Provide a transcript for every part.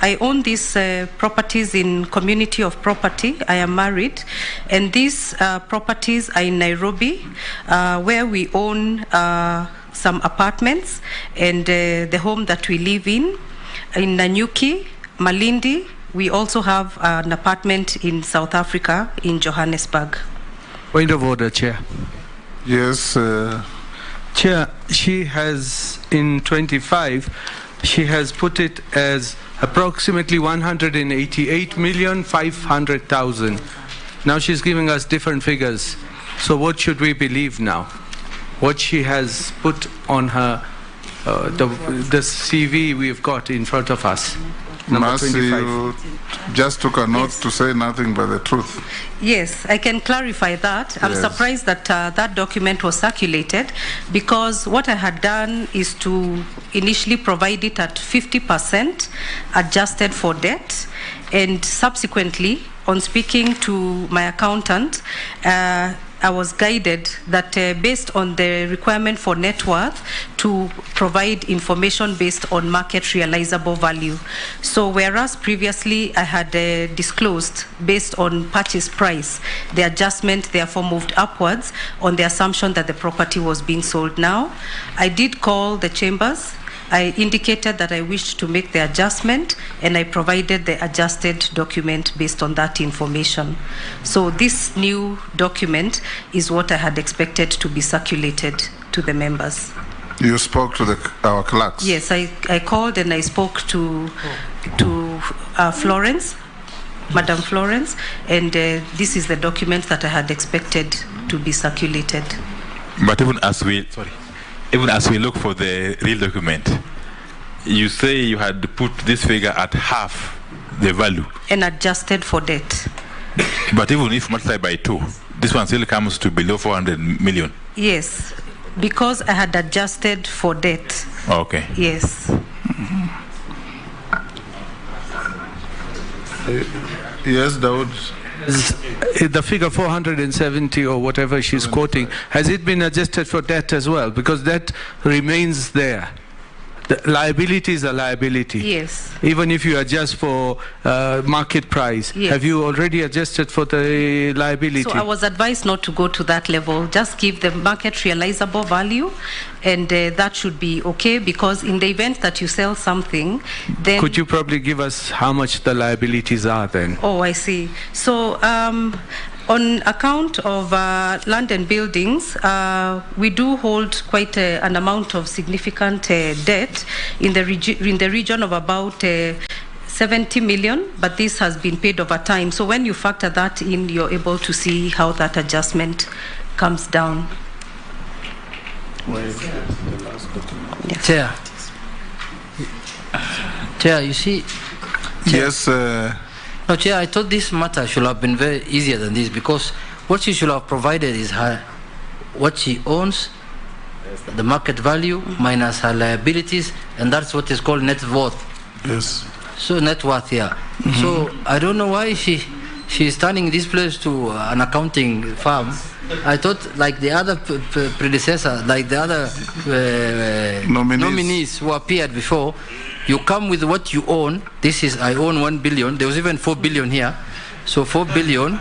I own these properties in community of property. I am married, and these properties are in Nairobi, where we own some apartments and the home that we live in Nanyuki, Malindi. We also have an apartment in South Africa, in Johannesburg. Point of order, Chair. Yes. Chair, she has, in 25, she has put it as approximately 188,500,000. Now she's giving us different figures. So what should we believe now? What she has put on her, the CV we've got in front of us. Mercy, you just took a note to say nothing but the truth. Yes, I can clarify that. I'm surprised that that document was circulated, because what I had done is to initially provide it at 50% adjusted for debt, and subsequently, on speaking to my accountant, I was guided that based on the requirement for net worth, to provide information based on market realizable value. So whereas previously I had disclosed based on purchase price, the adjustment therefore moved upwards on the assumption that the property was being sold. Now, I did call the chambers. I indicated that I wished to make the adjustment, and I provided the adjusted document based on that information. So this new document is what I had expected to be circulated to the members. You spoke to our clerks? Yes, I called and I spoke to Florence, Madam Florence, and this is the document that I had expected to be circulated. But even as we look for the real document, you say you had put this figure at half the value. And adjusted for debt. But even if multiplied by 2, this one still comes to below 400 million. Yes, because I had adjusted for debt. Okay. Yes. Yes, Daud. The figure 470 or whatever she's quoting, has it been adjusted for debt as well? Because that remains there. The liability is a liability. Yes. Even if you adjust for market price, yes. Have you already adjusted for the liability? So I was advised not to go to that level. Just give the market realizable value, and that should be okay, because in the event that you sell something, then... Could you probably give us how much the liabilities are then? Oh, I see. So on account of land and buildings, we do hold quite an amount of significant debt in the region of about 70 million, but this has been paid over time. So when you factor that in, you're able to see how that adjustment comes down. Yes. Chair, you see... Chair, yes, no, Chair, I thought this matter should have been very easier than this, because what she should have provided is her, what she owns, the market value minus her liabilities, and that's what is called net worth. Yes. So net worth here. Mm-hmm. So I don't know why she is turning this place to an accounting firm. I thought, like the other predecessor, like the other nominees who appeared before, you come with what you own. This is, I own 1 billion. There was even 4 billion here. So 4 billion.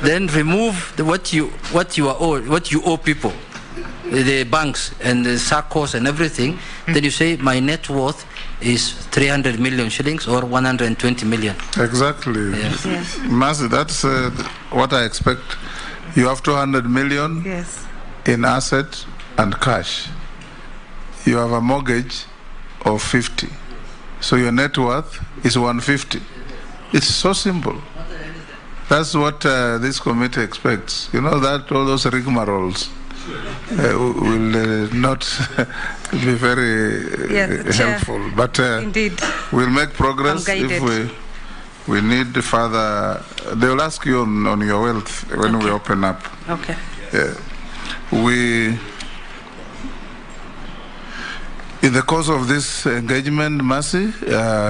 Then remove what you owe people, the banks and the SACCOs and everything. Then you say my net worth is 300 million shillings or 120 million. Exactly. Yes. Yes. Mercy, that's what I expect. You have 200 million yes. in asset and cash. You have a mortgage of 50. So your net worth is 150. It's so simple. That's what this committee expects. You know that all those rigmaroles will not be very helpful. But indeed, we'll make progress if we need further. They will ask you on your wealth when we open up. Okay. In the course of this engagement, Mercy,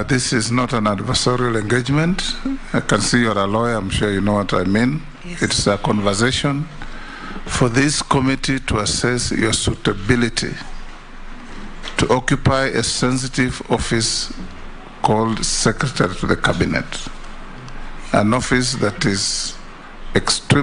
this is not an adversarial engagement. I can see you're a lawyer. I'm sure you know what I mean. Yes. It's a conversation for this committee to assess your suitability to occupy a sensitive office called Secretary to the Cabinet, an office that is extremely